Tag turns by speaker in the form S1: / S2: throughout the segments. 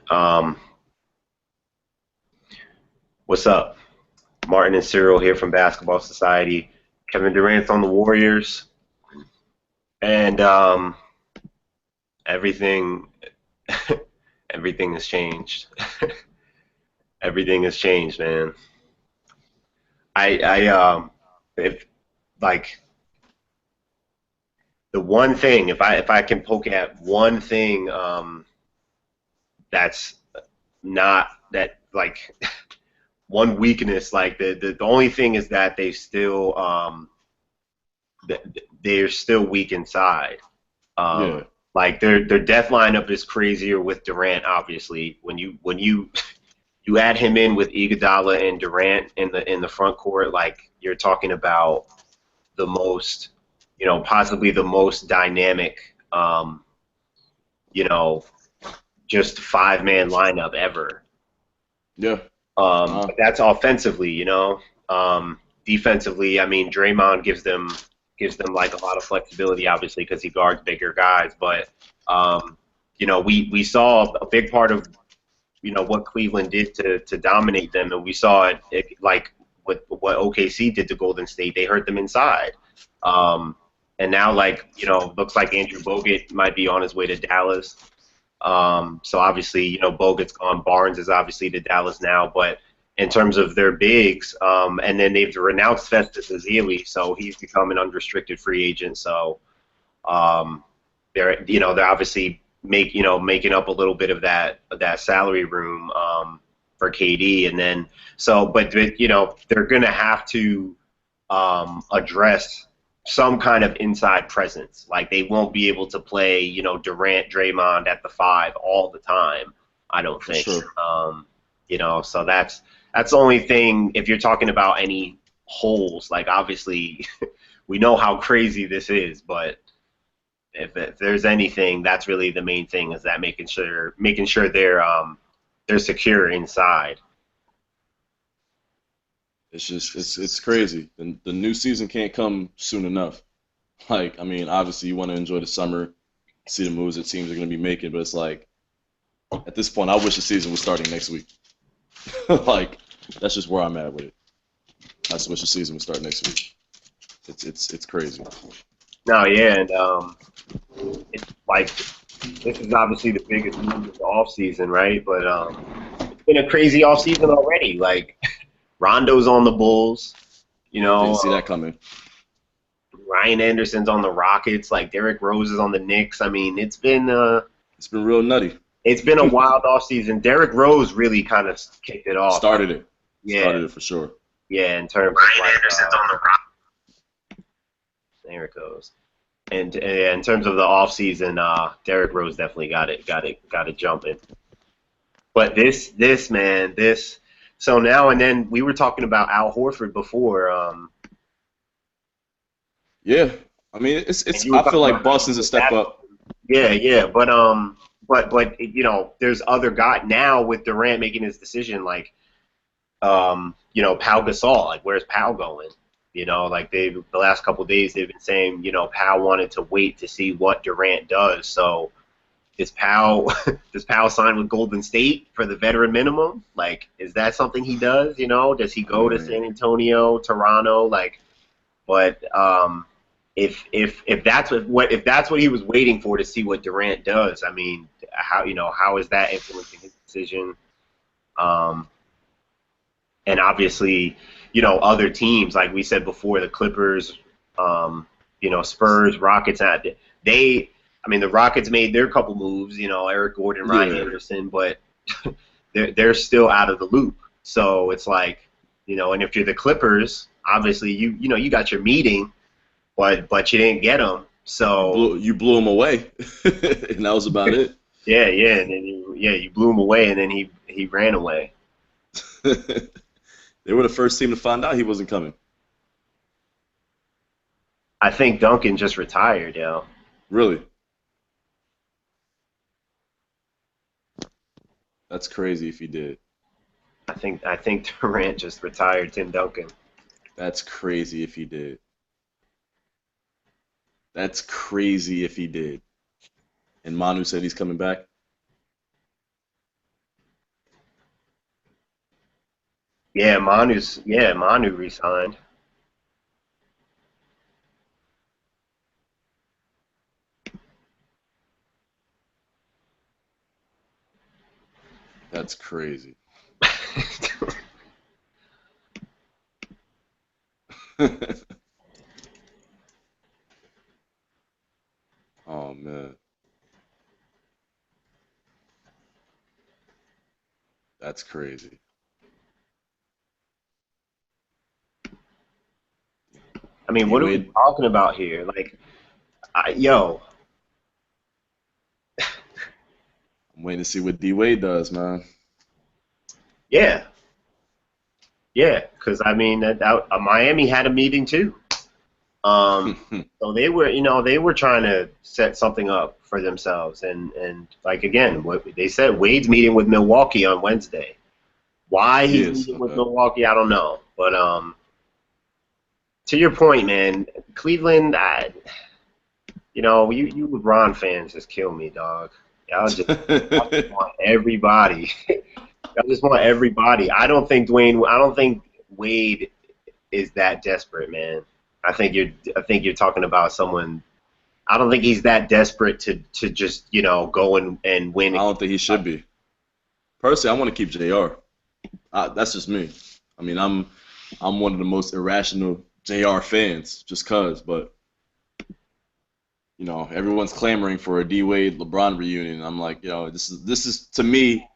S1: Um, what's up? Martin and Cyril here from Basketball Society. Kevin Durant's on the Warriors, and everything everything has changed. Everything has changed, man. I if like the one thing, if I can poke at one thing, that's not that like one weakness, like the only thing is that they're still weak inside.
S2: Yeah,
S1: Like their death lineup is crazier with Durant. Obviously, when you you add him in with Iguodala and Durant in the front court, like you're talking about the most, possibly the most dynamic, you know, just 5-man lineup ever.
S2: yeah.
S1: But that's offensively. Defensively, I mean, Draymond gives them like a lot of flexibility, obviously, because he guards bigger guys. But we saw a big part of what Cleveland did to dominate them, and we saw it like what OKC did to Golden State. They hurt them inside. Um, and now, like, looks like Andrew Bogut might be on his way to Dallas. So obviously, Bogut's gone. Barnes is obviously to Dallas now, but in terms of their bigs, and then they've renounced Festus Ezeli, so he's become an unrestricted free agent. So um, they're obviously making up a little bit of that salary room for KD, and then but they're gonna have to address some kind of inside presence. Like they won't be able to play, Durant, Draymond at the five all the time. I don't
S2: For
S1: think.
S2: sure.
S1: So that's the only thing. If you're talking about any holes, like obviously we know how crazy this is, but if there's anything, that's really the main thing is that making sure they're secure inside.
S2: It's crazy. The new season can't come soon enough. Like, I mean, obviously you want to enjoy the summer, see the moves that teams are going to be making, but it's like at this point, I wish the season was starting next week. Like, that's just where I'm at with it. I just wish the season would start next week. It's crazy.
S1: No, yeah, and it's like this is obviously the biggest move of the off season, right? But it's been a crazy off season already. Like Rondo's on the Bulls, you know,
S2: Didn't see that coming.
S1: Ryan Anderson's on the Rockets, like Derrick Rose is on the Knicks. I mean,
S2: It's been real nutty.
S1: it's been a wild off season. Derrick Rose really kind of kicked it off.
S2: Started it.
S1: Yeah,
S2: Started it for sure.
S1: yeah. In terms of
S3: Ryan
S1: like,
S3: Anderson's on the Rock.
S1: there it goes. And in terms of the off season, Derrick Rose definitely got it jumping. But this man, this so now and then we were talking about Al Horford before,
S2: Yeah. I mean,
S1: and
S2: it's.
S1: you were
S2: I feel
S1: talking
S2: like
S1: about
S2: Boston's a step
S1: that.
S2: up.
S1: Yeah, yeah, but there's other guy now with Durant making his decision, like Pau Gasol, like where's Pau going? Like the last couple of days they've been saying, Pau wanted to wait to see what Durant does. So is Powell does Powell sign with Golden State for the veteran minimum? Like, is that something he does? Does he
S2: I
S1: go to
S2: mean,
S1: San Antonio, Toronto? Like, but if that's what he was waiting for to see what Durant does, I mean, how is that influencing his decision? Um, and obviously, other teams like we said before, the Clippers, Spurs, Rockets. They, I mean, the Rockets made their couple moves. Eric Gordon, Ryan
S2: yeah.
S1: Anderson, but they're still out of the loop. So it's like, and if you're the Clippers, obviously you got your meeting, but you didn't get them. So
S2: You blew him away, and that was about it.
S1: yeah, yeah, and then you blew him away, and then he ran away.
S2: They were the first team to find out he wasn't coming.
S1: I think Duncan just retired, yo.
S2: Really, that's crazy if he did.
S1: I think Durant just retired Tim Duncan.
S2: That's crazy if he did. That's crazy if he did. And Manu said he's coming back.
S1: Manu resigned.
S2: That's crazy. Oh man, that's crazy.
S1: I mean,
S2: D
S1: what are we
S2: Wade,
S1: talking about here? Like, yo,
S2: I'm waiting to see what D Wade does, man.
S1: yeah, yeah, because I mean, Miami had a meeting too. So they were trying to set something up for themselves, and like again, what they said, Wade's meeting with Milwaukee on Wednesday. Why
S2: He
S1: he's
S2: is.
S1: meeting with
S2: Okay.
S1: Milwaukee, I don't know. But to your point, man, Cleveland, you LeBron fans just kill me, dog. Y'all just want everybody. Y'all just want everybody. I don't think Wade is that desperate, man. I think you're talking about someone. I don't think he's that desperate to just go and win.
S2: I don't think he should be. Personally, I want to keep JR. That's just me. I mean, I'm one of the most irrational JR fans, just cause. But everyone's clamoring for a D Wade LeBron reunion. I'm like, this is to me,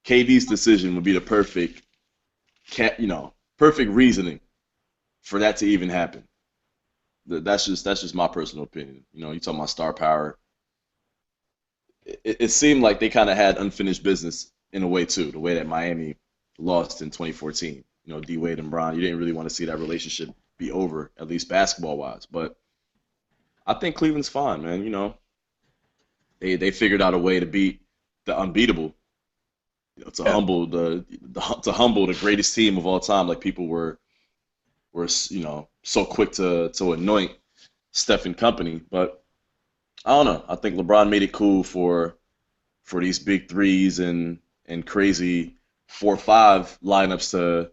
S2: KD's decision would be the perfect reasoning for that to even happen. That's just my personal opinion. You talking about star power. It seemed like they kind of had unfinished business in a way too. The way that Miami lost in 2014. D Wade and Bron. You didn't really want to see that relationship be over, at least basketball wise. But I think Cleveland's fine, man. They figured out a way to beat the unbeatable. To
S1: Yeah.
S2: humble the greatest team of all time. Like people were so quick to anoint Steph and company. But I don't know. I think LeBron made it cool for these big threes and crazy 4-5 lineups to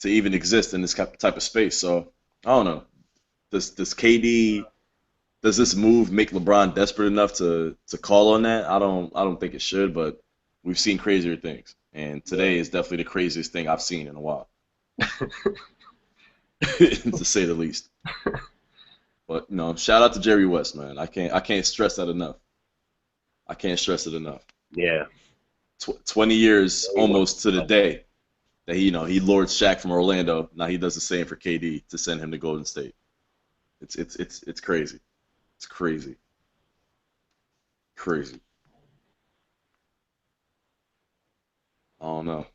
S2: even exist in this type of space. So I don't know. Does KD does this move make LeBron desperate enough to call on that? I don't think it should, but we've seen crazier things, and today is definitely the craziest thing I've seen in a while, to say the least. But shout out to Jerry West, man. I can't stress that enough. I can't stress it enough.
S1: Yeah.
S2: 20 years
S1: Really was.
S2: almost to the day that he lured Shaq from Orlando. Now he does the same for KD to send him to Golden State. It's crazy. It's crazy. Crazy. I don't know.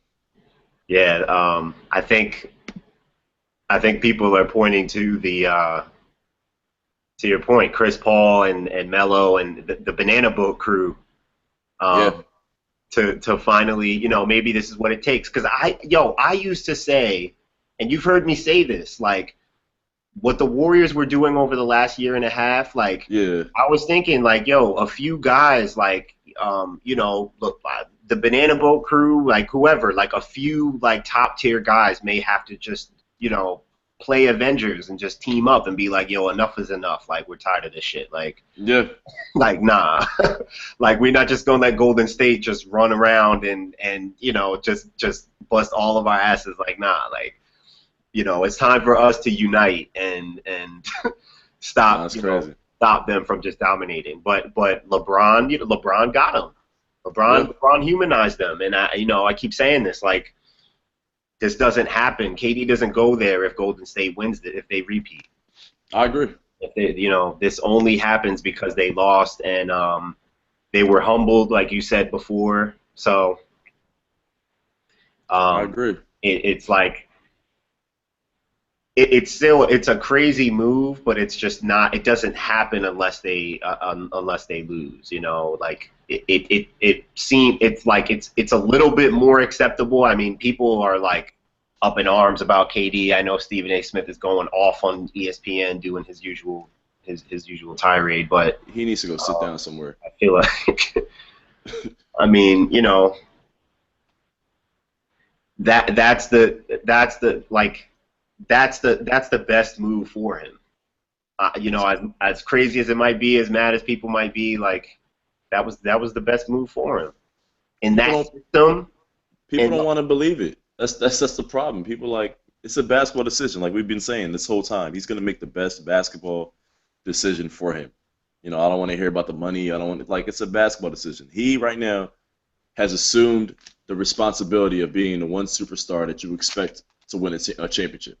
S1: Yeah. I think people are pointing to the to your point, Chris Paul and Melo and the Banana Boat crew,
S2: Yeah.
S1: um, to finally, maybe this is what it takes. Because I used to say, and you've heard me say this, like what the Warriors were doing over the last year and a half, like
S2: Yeah.
S1: I was thinking, like, yo, a few guys, like, look, the Banana Boat crew, like whoever, like a few like top tier guys may have to just, play Avengers and just team up and be like, yo, enough is enough. Like, we're tired of this shit.
S2: Yeah.
S1: Like, nah. Like, we're not just gonna let Golden State just run around and just bust all of our asses. Like, nah. Like, it's time for us to unite and
S2: No,
S1: stop,
S2: that's crazy.
S1: stop them from just dominating. But LeBron, LeBron got them.
S2: Yeah.
S1: LeBron humanized them, and I keep saying this, like this doesn't happen. KD doesn't go there if Golden State wins it, if they repeat.
S2: I agree.
S1: If they, this only happens because they lost and they were humbled, like you said before. So
S2: I
S1: um,
S2: agree.
S1: it's like it's a crazy move, but it's just not. It doesn't happen unless they lose. Like it's like it's a little bit more acceptable. I mean, people are like up in arms about KD. I know Stephen A. Smith is going off on ESPN doing his usual tirade, but
S2: He needs to go sit down somewhere.
S1: I feel like I mean, that's the best move for him. As crazy as it might be, as mad as people might be, like that was the best move for him in
S2: People
S1: that
S2: don't
S1: system.
S2: people
S1: And
S2: don't want to believe it. That's the problem. People like it's a basketball decision, like we've been saying this whole time. He's gonna make the best basketball decision for him. I don't want to hear about the money. I don't want like it's a basketball decision. He right now has assumed the responsibility of being the one superstar that you expect to win a championship.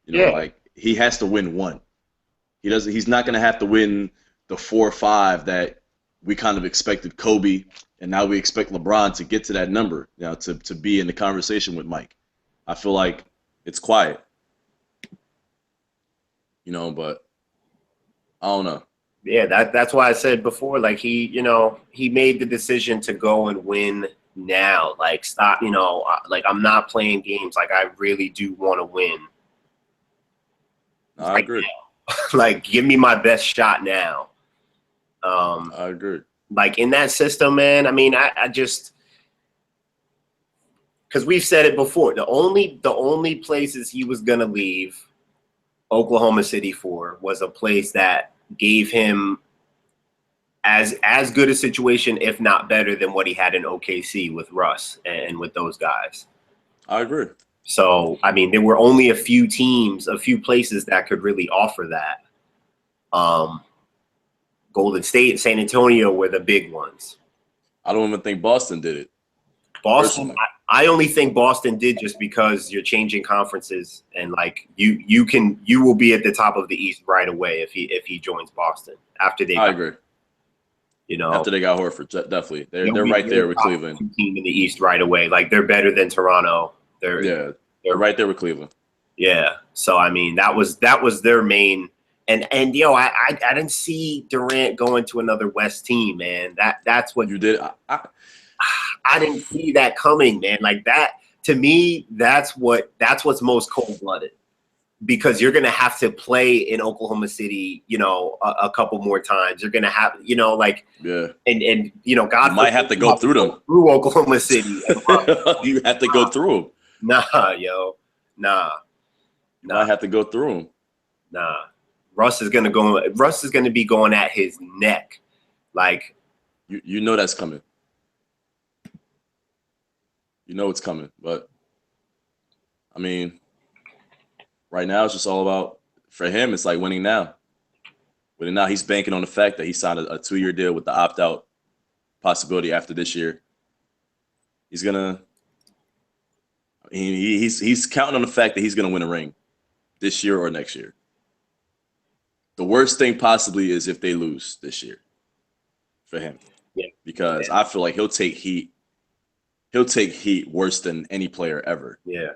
S1: yeah,
S2: Like he has to win one. He doesn't. He's not going to have to win the 4 or 5 that we kind of expected Kobe, and now we expect LeBron to get to that number. To be in the conversation with Mike. I feel like it's quiet. But I don't know.
S1: yeah, that's why I said before, like he made the decision to go and win now. Like stop, like I'm not playing games. Like I really do want to win.
S2: I
S1: Like
S2: agree.
S1: like give me my best shot now.
S2: I agree.
S1: Like in that system, man. I mean, I just because we've said it before. The only places he was gonna leave Oklahoma City for was a place that gave him as good a situation, if not better, than what he had in OKC with Russ and with those guys.
S2: I agree.
S1: So, I mean, there were only a few teams, a few places that could really offer that. Golden State and San Antonio were the big ones.
S2: I don't even think Boston did it.
S1: Boston,
S2: Personally.
S1: I only think Boston did just because you're changing conferences and like you will be at the top of the East right away if he joins Boston after they
S2: I agree.
S1: you know
S2: After they got Horford, definitely, they're
S1: they'll
S2: they're
S1: be
S2: right
S1: the
S2: there with
S1: top
S2: Cleveland.
S1: team in the East right away. Like they're better than Toronto.
S2: Yeah, they're
S1: They're
S2: right there with Cleveland.
S1: yeah. So I mean that was their main and I didn't see Durant going to another West team, man. That's what
S2: You did.
S1: I didn't see that coming, man. Like that to me, that's what's most cold blooded. Because you're gonna have to play in Oklahoma City, a couple more times. You're gonna have, like,
S2: Yeah,
S1: and
S2: you
S1: God
S2: might
S1: forbid
S2: have to
S1: you
S2: go
S1: have to
S2: through
S1: go
S2: them.
S1: through Oklahoma City.
S2: You have to go through them.
S1: Nah, yo, nah,
S2: You might
S1: nah,
S2: have to go through them.
S1: nah. Russ is gonna be going at his neck, like,
S2: You know that's coming. You know it's coming. But I mean, right now it's just all about for him. It's like winning now. Winning now. He's banking on the fact that he signed a 2-year deal with the opt-out possibility after this year. He's gonna. He's counting on the fact that he's gonna win a ring this year or next year. The worst thing possibly is if they lose this year for him,
S1: yeah,
S2: because
S1: yeah,
S2: I feel like he'll take heat. He'll take heat worse than any player ever
S1: yeah,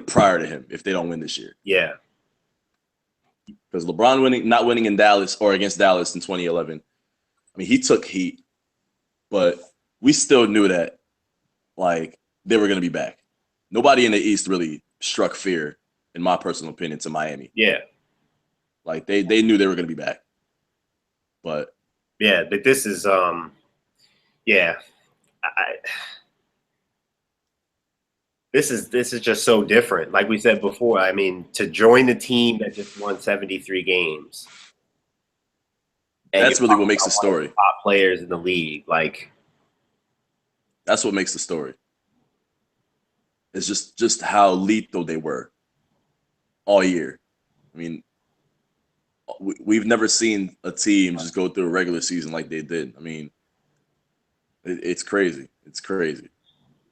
S2: prior to him if they don't win this year.
S1: yeah,
S2: Because LeBron not winning in Dallas or against Dallas in 2011, I mean, he took heat, but we still knew that like they were going to be back. Nobody in the East really struck fear, in my personal opinion, to Miami.
S1: yeah,
S2: Like they knew they were going to be back, but
S1: yeah. But this is, yeah. I, this is just so different. Like we said before, I mean, to join the team that just won 73 games, and
S2: that's
S1: you're
S2: really what
S1: talking
S2: makes the
S1: about one of the
S2: story.
S1: top players in the league, like,
S2: That's what makes the story. It's just how lethal they were all year. I mean, we've never seen a team just go through a regular season like they did. I mean, it's crazy. It's crazy.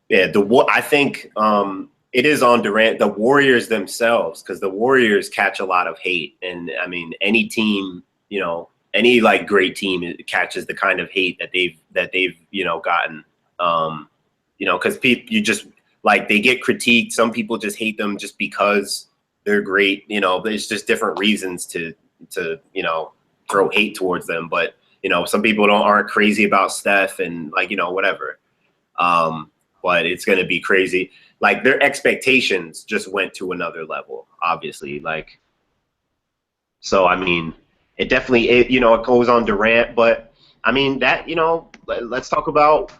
S1: yeah, I think it is on Durant, the Warriors themselves, because the Warriors catch a lot of hate, and I mean, any team, any like great team catches the kind of hate that they've gotten, because people you just like they get critiqued. Some people just hate them just because they're great. There's just different reasons to throw hate towards them, but some people aren't crazy about Steph and like whatever. But it's going to be crazy. Like their expectations just went to another level, obviously. Like, so I mean, it definitely it goes on Durant, but I mean that let's talk about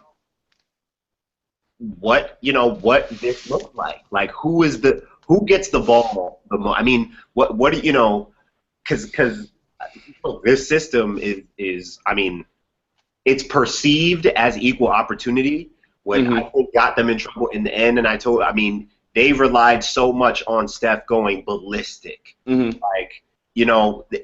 S1: what this looks like. Like who gets the ball the most? I mean, what because this system is I mean, it's perceived as equal opportunity. What I
S2: Hmm.
S1: think got them in trouble in the end, and I mean, they relied so much on Steph going ballistic.
S2: Hmm.
S1: Like,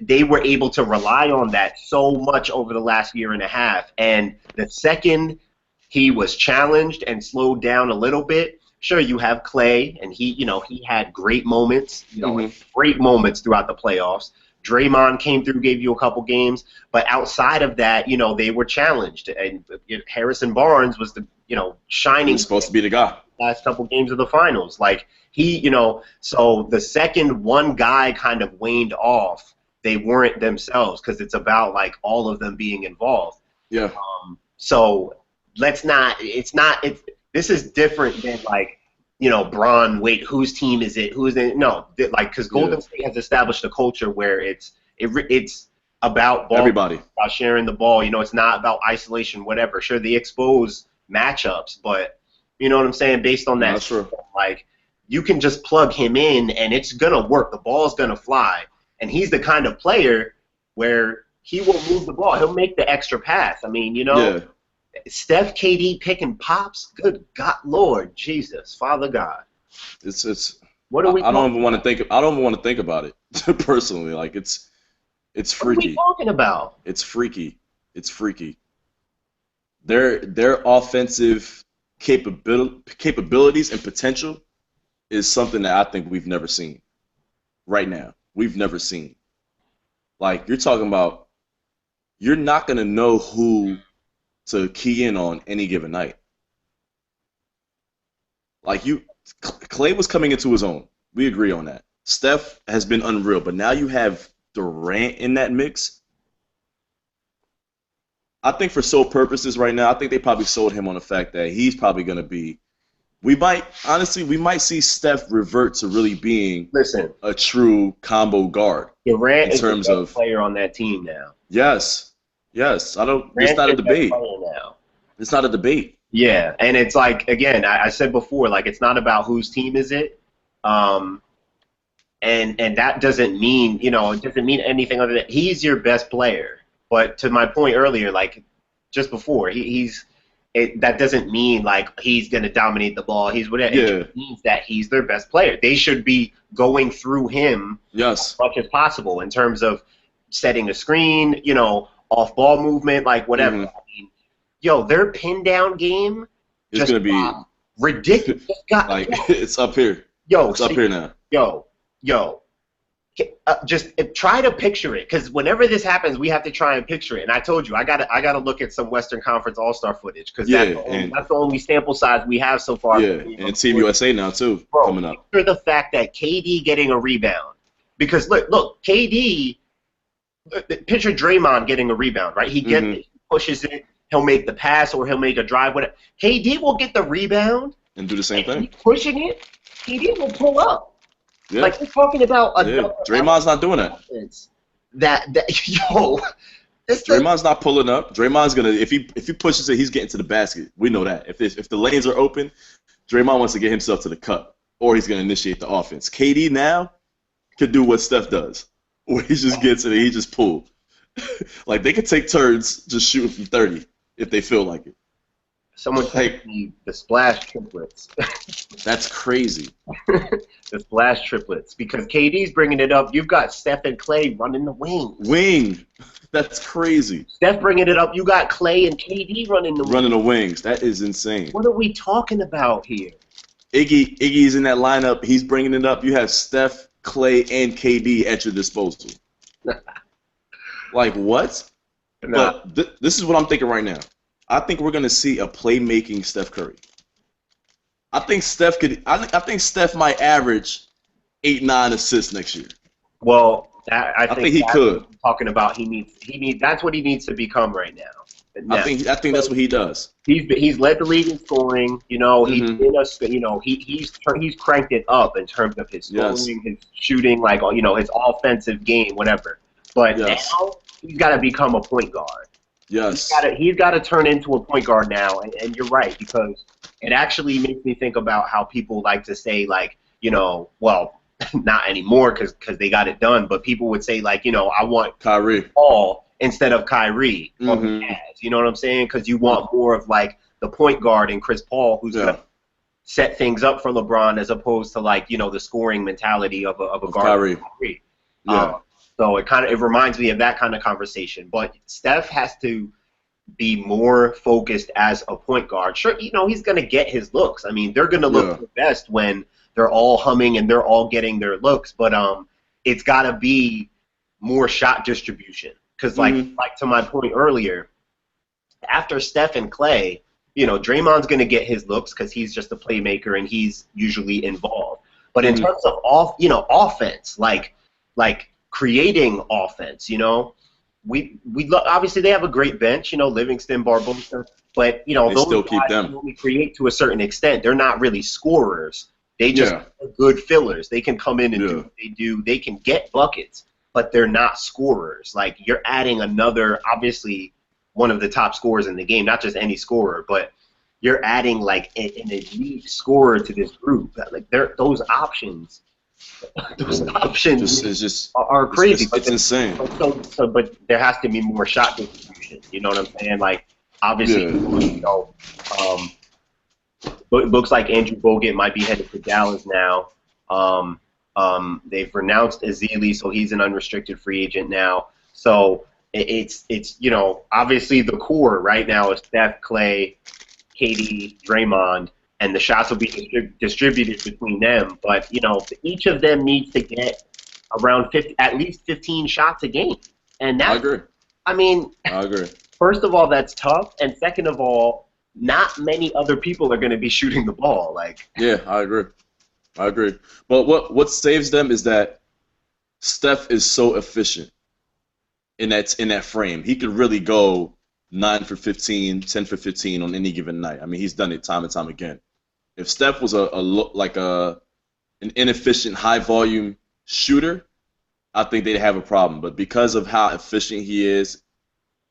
S1: they were able to rely on that so much over the last year and a half. And the second he was challenged and slowed down a little bit, sure, you have Clay, and he had great moments,
S2: Hmm.
S1: great moments throughout the playoffs. Draymond came through, gave you a couple games, but outside of that, they were challenged. And Harrison Barnes was the,
S2: He was
S1: shining
S2: supposed to be the guy.
S1: last couple games of the finals. Like so the second one guy kind of waned off, they weren't themselves because it's about like all of them being involved.
S2: Yeah.
S1: So let's not. It's this is different than like Braun. Wait, whose team is it? Who's it? No, like because
S2: Yeah.
S1: Golden State has established a culture where it's about ball,
S2: Everybody.
S1: about sharing the ball. It's not about isolation, whatever. Sure, they expose matchups, but you know what I'm saying? Based on
S2: No,
S1: that,
S2: that's true.
S1: like you can just plug him in and it's gonna work. The ball's gonna fly, and he's the kind of player where he will move the ball. He'll make the extra pass. I mean,
S2: Yeah.
S1: Steph, KD picking pops. Good God, Lord Jesus, Father God.
S2: It's.
S1: What are we
S2: I don't
S1: talking
S2: even want to
S1: about?
S2: think. I don't even want to think about it personally. Like it's
S1: What are we
S2: freaky.
S1: talking about?
S2: It's freaky. It's freaky. Their offensive capabilities and potential is something that I think we've never seen right now. We've never seen. Like you're talking about, you're not gonna know who to key in on any given night. Like Clay was coming into his own. We agree on that. Steph has been unreal, but now you have Durant in that mix. I think for sole purposes right now, I think they probably sold him on the fact that he's probably going to be. We might see Steph revert to really being
S1: Listen,
S2: a true combo guard in
S1: Durant is the
S2: terms
S1: best
S2: of
S1: player on that team now.
S2: yes, yes. I don't. It's
S1: Durant's
S2: not a
S1: the best
S2: debate.
S1: player now.
S2: It's not a debate.
S1: Yeah, and it's like again, I said before, like it's not about whose team is it, um, and that doesn't mean it doesn't mean anything other than he's your best player. But to my point earlier, like just before, that doesn't mean like he's gonna dominate the ball. He's whatever. It
S2: Yeah.
S1: just means that he's their best player. They should be going through him as
S2: Yes.
S1: much as possible in terms of setting a screen, off ball movement, like whatever.
S2: Hmm.
S1: I mean, yo, their pin down game
S2: It's
S1: just
S2: gonna be
S1: got ridiculous. Just got
S2: like it's up here.
S1: yo,
S2: It's up here now.
S1: yo, yo. Just try to picture it, because whenever this happens, we have to try and picture it. And I told you, I gotta look at some Western Conference All Star footage, because
S2: Yeah, and
S1: that's the only sample size we have so far.
S2: yeah, and Team USA now too
S1: Bro,
S2: coming up.
S1: picture the fact that KD getting a rebound, because look, KD. Picture Draymond getting a rebound, right? He gets
S2: Hmm.
S1: it, he pushes it, he'll make the pass or he'll make a drive. Whatever. KD will get the rebound
S2: And do the same
S1: and
S2: thing.
S1: he's pushing it. KD will pull up.
S2: Yeah.
S1: Like we're talking about
S2: Yeah. Draymond's not doing that.
S1: offense. That yo, this thing,
S2: Draymond's not pulling up. Draymond's gonna if he pushes it, he's getting to the basket. We know that. If the lanes are open, Draymond wants to get himself to the cup, or he's gonna initiate the offense. KD now could do what Steph does, where he just gets it and he just pull. Like they could take turns just shooting from 30 if they feel like it.
S1: someone
S2: Like
S1: the splash triplets,
S2: that's crazy.
S1: the splash triplets, because KD's bringing it up. You've got Steph and Clay running the wings.
S2: Wing. That's crazy.
S1: Steph bringing it up. You got Clay and KD running the wings.
S2: Running the wings. That is insane.
S1: What are we talking about here?
S2: Iggy's in that lineup. He's bringing it up. You have Steph, Clay, and KD at your disposal. Like what?
S1: Nah.
S2: But this is what I'm thinking right now. I think we're gonna see a playmaking Steph Curry. I think Steph could. I think Steph might average 8-9 assists next year.
S1: Well,
S2: I think he
S1: that's
S2: could.
S1: what I'm talking about. He needs. That's what he needs to become right now.
S2: I think that's what he does.
S1: He's led the league in scoring. He's
S2: Mhm.
S1: been he's cranked it up in terms of his scoring,
S2: Yes.
S1: his shooting, like his offensive game, whatever. But
S2: Yes.
S1: now he's got to become a point guard.
S2: Yes.
S1: He's got to turn into a point guard now. And you're right, because it actually makes me think about how people like to say, like, well, not anymore because they got it done, but people would say, like, I want
S2: Kyrie.
S1: Paul instead of Kyrie on the
S2: Mm-hmm.
S1: Cavs. You know what I'm saying? Because you want more of, like, the point guard and Chris Paul, who's going
S2: Yeah.
S1: to set things up for LeBron, as opposed to, like, the scoring mentality of a guard.
S2: Kyrie.
S1: Kyrie.
S2: Yeah.
S1: So it reminds me of that kind of conversation. But Steph has to be more focused as a point guard. Sure, he's going to get his looks. I mean, they're going to look their best when they're all humming and they're all getting their looks. But it's got to be more shot distribution. Because, like to my point earlier, after Steph and Clay, Draymond's going to get his looks because he's just a playmaker and he's usually involved. But in terms of offense, like creating offense, we obviously they have a great bench, Livingston, Barbosa, but
S2: they
S1: those
S2: still
S1: guys
S2: keep them.
S1: can only create to a certain extent. They're not really scorers. They just are good fillers. They can come in and do what they do. They can get buckets, but they're not scorers. Like, you're adding another, obviously one of the top scorers in the game, not just any scorer, but you're adding like an elite scorer to this group. Like, those options. Those options are crazy.
S2: It's insane.
S1: But there has to be more shot distribution. You know what I'm saying? Like, obviously, looks like Andrew Bogut might be headed to Dallas now. They've renounced Ezeli, so he's an unrestricted free agent now. So it's obviously the core right now is Steph, Clay, KD, Draymond, and the shots will be distributed between them. But, each of them needs to get around at least 15 shots a game. And that's,
S2: I agree.
S1: I mean,
S2: I agree.
S1: First of all, that's tough. And second of all, not many other people are going to be shooting the ball.
S2: Yeah, I agree. But what saves them is that Steph is so efficient in that frame. He could really go 9 for 15, 10 for 15 on any given night. I mean, he's done it time and time again. If Steph was an inefficient high volume shooter, I think they'd have a problem. But because of how efficient he is,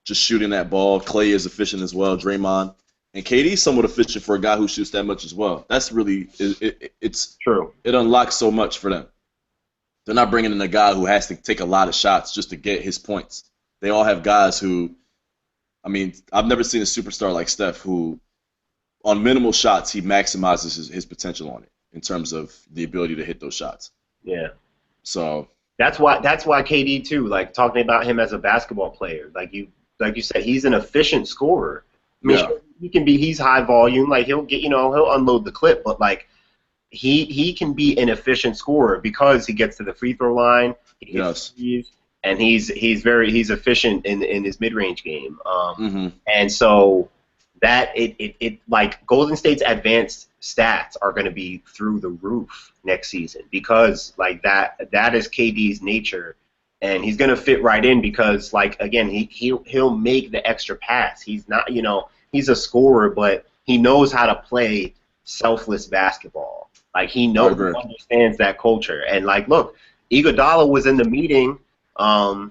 S2: just shooting that ball, Clay is efficient as well, Draymond, and KD's somewhat efficient for a guy who shoots that much as well. That's really it's
S1: true.
S2: It unlocks so much for them. They're not bringing in a guy who has to take a lot of shots just to get his points. They all have guys who, I mean, I've never seen a superstar like Steph who, on minimal shots, he maximizes his potential on it in terms of the ability to hit those shots.
S1: Yeah.
S2: So
S1: that's why KD too. Like, talking about him as a basketball player, like you said, he's an efficient scorer. I mean, sure, he's high volume. Like, he'll unload the clip, but like he can be an efficient scorer because he gets to the free throw line. And he's efficient in his mid-range game. And so that it like Golden State's advanced stats are going to be through the roof next season because like that is KD's nature, and he's going to fit right in because, like, again, he'll make the extra pass. He's not, he's a scorer, but he knows how to play selfless basketball. Like, he understands that culture. And like, look, Iguodala was in the meeting. And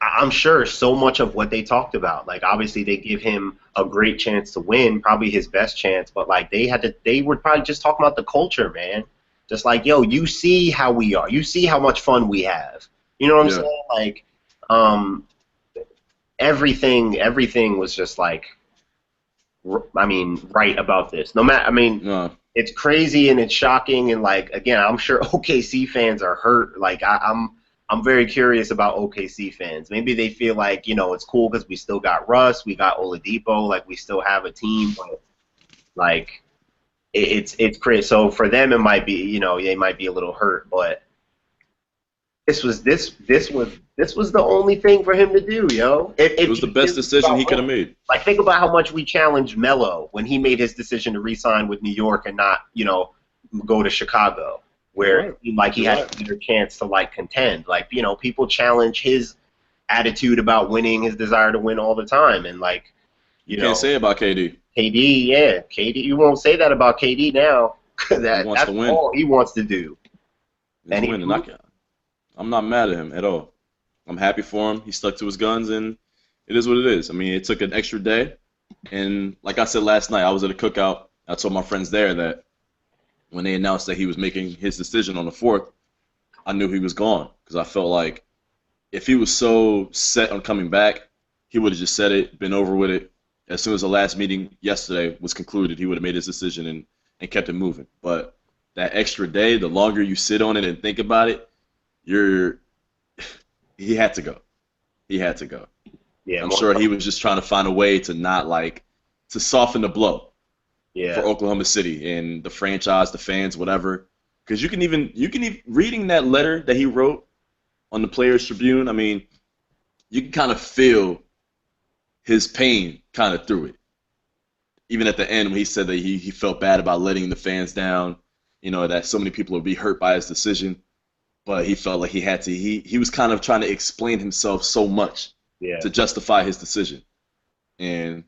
S1: I'm sure so much of what they talked about, like, obviously they give him a great chance to win, probably his best chance, but like they were probably just talking about the culture, man. Just like, yo, you see how we are, you see how much fun we have. You know what I'm saying? Like, everything was just like, I mean, right about this. It's crazy and it's shocking, and like, again, I'm sure OKC fans are hurt. Like, I'm very curious about OKC fans. Maybe they feel like, it's cool because we still got Russ, we got Oladipo, like, we still have a team, but like, it's crazy. So for them, it might be, they might be a little hurt, but this was the only thing for him to do, yo.
S2: It was the best decision he could have made.
S1: Like, think about how much we challenged Melo when he made his decision to re-sign with New York and not, go to Chicago, where he had a better chance to like contend. Like, people challenge his attitude about winning, his desire to win all the time, and like,
S2: you can't say about KD.
S1: KD, you won't say that about KD now. That's all he wants to do.
S2: I'm not mad at him at all. I'm happy for him. He stuck to his guns, and it is what it is. I mean, it took an extra day, And like I said last night, I was at a cookout. I told my friends there that when they announced that he was making his decision on the fourth, I knew he was gone because I felt like if he was so set on coming back, he would have just said it, been over with it. As soon as the last meeting yesterday was concluded, he would have made his decision and kept it moving. But that extra day, the longer you sit on it and think about it, you're he had to go. He had to go.
S1: Yeah,
S2: I'm sure he was just trying to find a way to not like to soften the blow
S1: yeah,
S2: for Oklahoma City and the franchise, the fans, whatever. Because you can even reading that letter that he wrote on the Players Tribune. I mean, you can kind of feel his pain kind of through it. Even at the end when he said that he felt bad about letting the fans down, that so many people would be hurt by his decision, but he felt like he had to. He was kind of trying to explain himself so much
S1: yeah,
S2: to justify his decision. And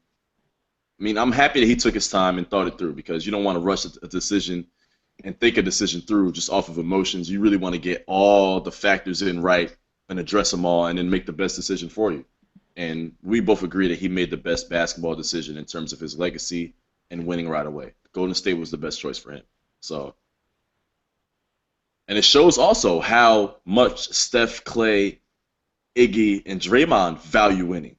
S2: I mean, I'm happy that he took his time and thought it through because you don't want to rush a decision and think a decision through just off of emotions. You really want to get all the factors in right and address them all and then make the best decision for you. And we both agree that he made the best basketball decision in terms of his legacy and winning right away. Golden State was the best choice for him. So, and it shows also how much Steph, Clay, Iggy, and Draymond value winning.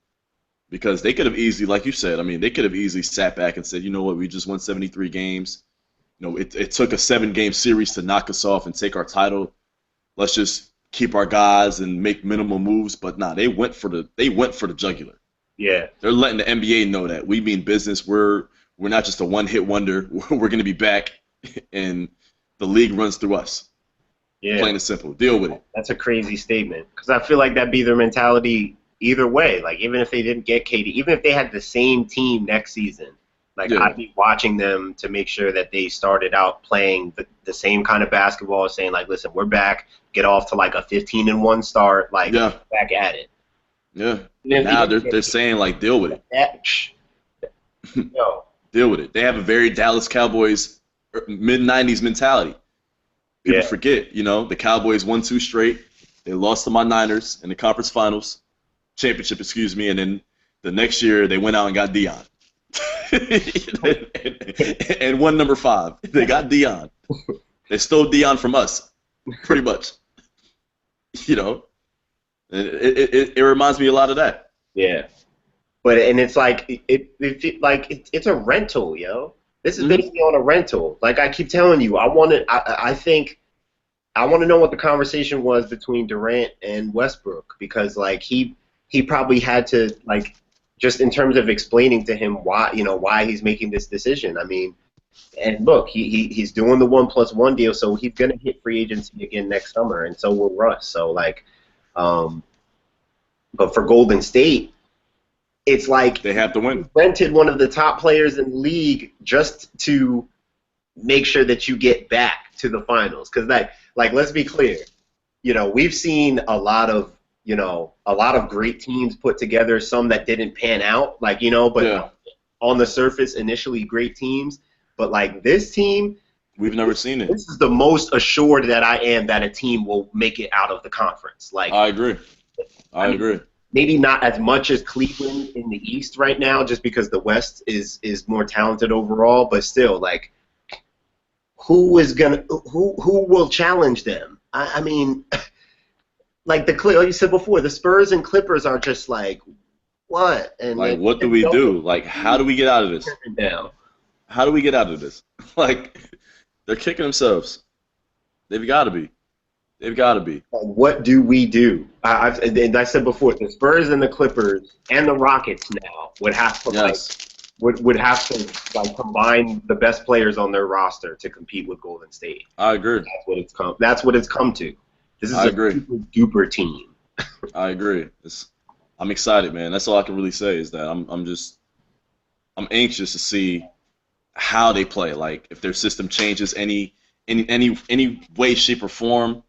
S2: Because they could have easily, like you said, I mean, they could have easily sat back and said, you know what, we just won 73 games. It took a 7-game series to knock us off and take our title. Let's just keep our guys and make minimal moves. But nah, they went for the jugular.
S1: yeah,
S2: They're letting the NBA know that we mean business. We're not just a one-hit wonder. We're going to be back, and the league runs through us.
S1: yeah.
S2: Plain and simple. Deal with it.
S1: That's a crazy statement because I feel like that'd be their mentality either way. Like even if they didn't get KD, even if they had the same team next season, like
S2: Yeah.
S1: I'd be watching them to make sure that they started out playing the same kind of basketball, saying like, listen, we're back. Get off to like a 15-1 start, like
S2: Yeah.
S1: back at it.
S2: Yeah.
S1: Even if
S2: Now
S1: they didn't
S2: they're
S1: get
S2: saying like deal with it.
S1: yo,
S2: Deal with it. They have a very Dallas Cowboys mid-90s mentality. People
S1: yeah,
S2: forget, the Cowboys won 2 straight. They lost to my Niners in the conference finals, championship, excuse me, and then the next year they went out and got Dion. and won number 5. They got Dion. They stole Dion from us, pretty much. It reminds me a lot of that.
S1: yeah. But and it's like it's a rental, yo. This is
S2: Mhm.
S1: basically on a rental. Like I keep telling you, I think I want to know what the conversation was between Durant and Westbrook because like he probably had to like just in terms of explaining to him why he's making this decision. I mean, and look, he's doing the 1+1 deal, so he's gonna hit free agency again next summer, and so will Russ. So like, um, but for Golden State. It's like
S2: They have to win.
S1: you rented one of the top players in the league just to make sure that you get back to the finals. Because like let's be clear, we've seen a lot of great teams put together, some that didn't pan out, but
S2: Yeah.
S1: on the surface, initially great teams. But like this team,
S2: We've never seen it.
S1: this is the most assured that I am that a team will make it out of the conference. Like
S2: I agree. I
S1: mean,
S2: agree.
S1: maybe not as much as Cleveland in the East right now, just because the West is more talented overall. But still, like, who will challenge them? I mean, like like you said before, the Spurs and Clippers are just like what? And
S2: Like, what do we do? Like, how do we get out of this?
S1: Now,
S2: How do we get out of this? Like, they're kicking themselves. They've got to be. They've got to be.
S1: what do we do? And I said before, the Spurs and the Clippers and the Rockets now would have to
S2: Yes.
S1: would have to like combine the best players on their roster to compete with Golden State.
S2: I agree.
S1: That's what it's come to. This is
S2: I
S1: a
S2: agree.
S1: super duper team.
S2: I agree. I'm excited, man. That's all I can really say is that I'm anxious to see how they play. Like, if their system changes any way, shape, or form,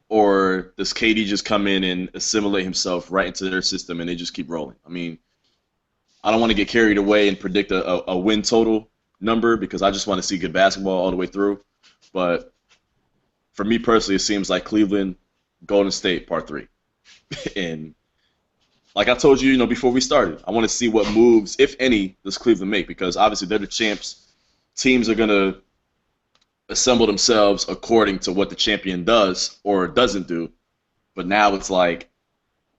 S2: or does KD just come in and assimilate himself right into their system and they just keep rolling? I mean, I don't want to get carried away and predict a win total number because I just want to see good basketball all the way through. But for me personally, it seems like Cleveland, Golden State, part 3. And like I told you, before we started, I want to see what moves, if any, does Cleveland make, because obviously they're the champs. Teams are gonna assemble themselves according to what the champion does or doesn't do. But now it's like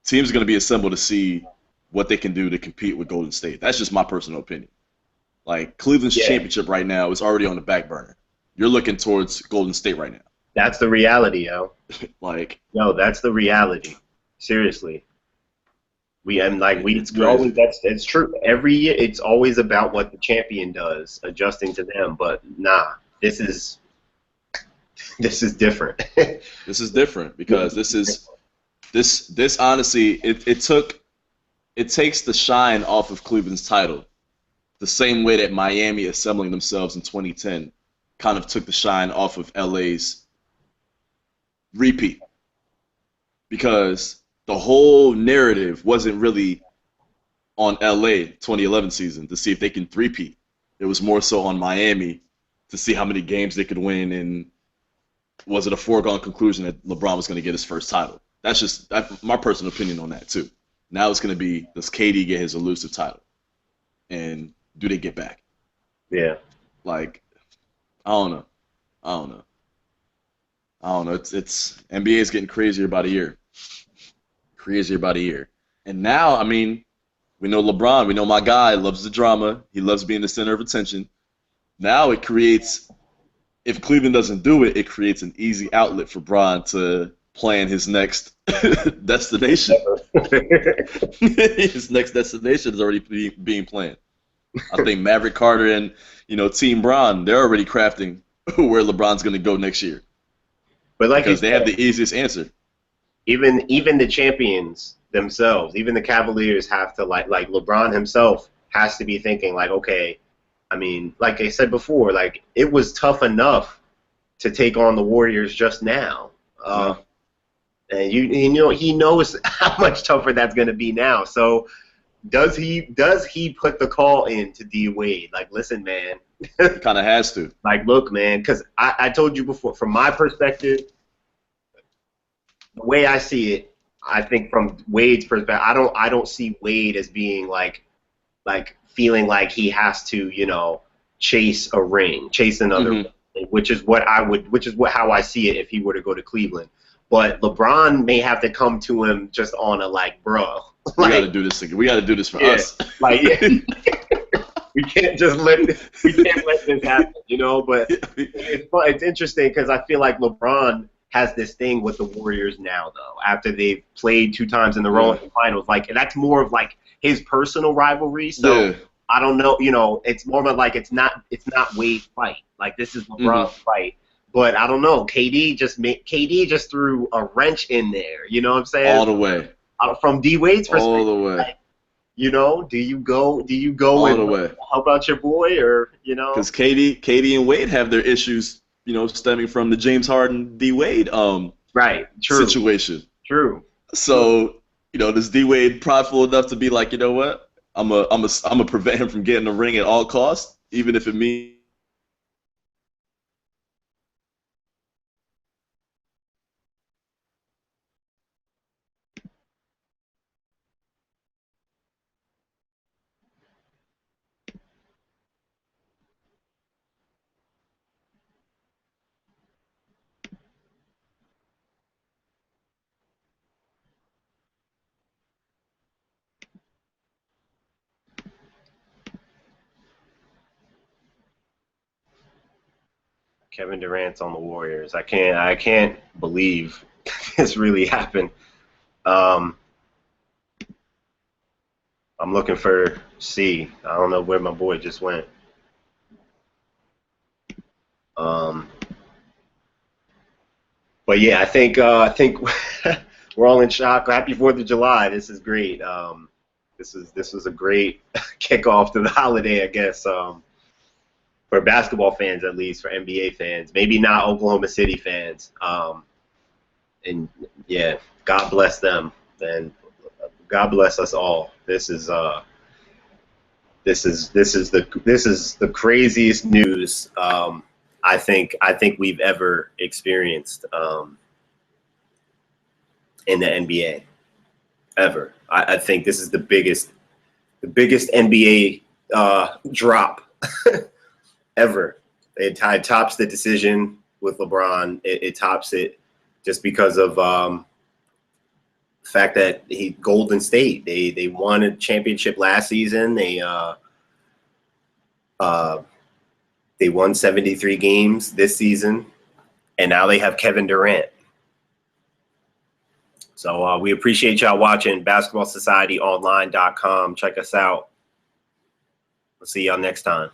S2: teams are gonna be assembled to see what they can do to compete with Golden State. That's just my personal opinion. Like Cleveland's
S1: Yeah.
S2: championship right now is already on the back burner. You're looking towards Golden State right now.
S1: That's the reality, yo.
S2: Like,
S1: Yo, that's the reality. Seriously.
S2: it's
S1: We always,
S2: crazy.
S1: it's true. Every year it's always about what the champion does, adjusting to them, but nah, this is different.
S2: This is different because this honestly it takes the shine off of Cleveland's title the same way that Miami assembling themselves in 2010 kind of took the shine off of LA's repeat, because the whole narrative wasn't really on LA 2011 season to see if they can three-peat. It was more so on Miami to see how many games they could win, and was it a foregone conclusion that LeBron was going to get his first title. That's my personal opinion on that too. Now it's going to be, does KD get his elusive title, and do they get back?
S1: Yeah.
S2: Like, I don't know. I don't know. I don't know. It's NBA is getting crazier by the year. Crazier by the year. And now, I mean, we know LeBron. We know my guy loves the drama. He loves being the center of attention. Now it creates, if Cleveland doesn't do it, it creates an easy outlet for Bron to plan his next destination. His next destination is already being planned. I think Maverick Carter and Team Bron, they're already crafting where LeBron's going to go next year.
S1: But like
S2: because they have the easiest answer.
S1: Even the champions themselves, even the Cavaliers have to like LeBron himself has to be thinking like, okay, I mean, like I said before, like it was tough enough to take on the Warriors just now. And he knows how much tougher that's going to be now. So does he put the call in to D Wade? Like, listen, man.
S2: He kind of has to.
S1: Like, look, man, because I told you before, from my perspective, the way I see it, I think from Wade's perspective, I don't see Wade as being like feeling like he has to, chase a ring, chase another ring, which is how I see it if he were to go to Cleveland. But LeBron may have to come to him just on a like, bro.
S2: We got to do this again. We got to do this for us.
S1: Like, we can't let this happen, But it's interesting because I feel like LeBron has this thing with the Warriors now, though. After they've played 2 times in a row in the finals, like that's more of like his personal rivalry. So I don't know, it's more of like it's not Wade's fight. Like this is LeBron's fight. But I don't know. KD just threw a wrench in there. You know what I'm saying?
S2: All the way.
S1: From D Wade's perspective.
S2: All the way.
S1: Like, do you go
S2: all
S1: and
S2: the way.
S1: How about your boy, or
S2: because KD and Wade have their issues, stemming from the James Harden D Wade situation.
S1: True.
S2: So does D Wade prideful enough to be like, you know what, I'm gonna prevent him from getting the ring at all costs, even if it means.
S1: Kevin Durant's on the Warriors. I can't believe this really happened. I'm looking for C. I don't know where my boy just went. But yeah, I think we're all in shock. Happy 4th of July. This is great. This was a great kickoff to the holiday, I guess. For basketball fans, at least, for NBA fans, maybe not Oklahoma City fans. And yeah, God bless them, and God bless us all. This is the craziest news I think we've ever experienced in the NBA ever. I think this is the biggest NBA drop ever. It tops the decision with LeBron. It tops it just because of the fact that Golden State, they won a championship last season. They won 73 games this season, and now they have Kevin Durant. So we appreciate y'all watching BasketballSocietyOnline.com. Check us out. We'll see y'all next time.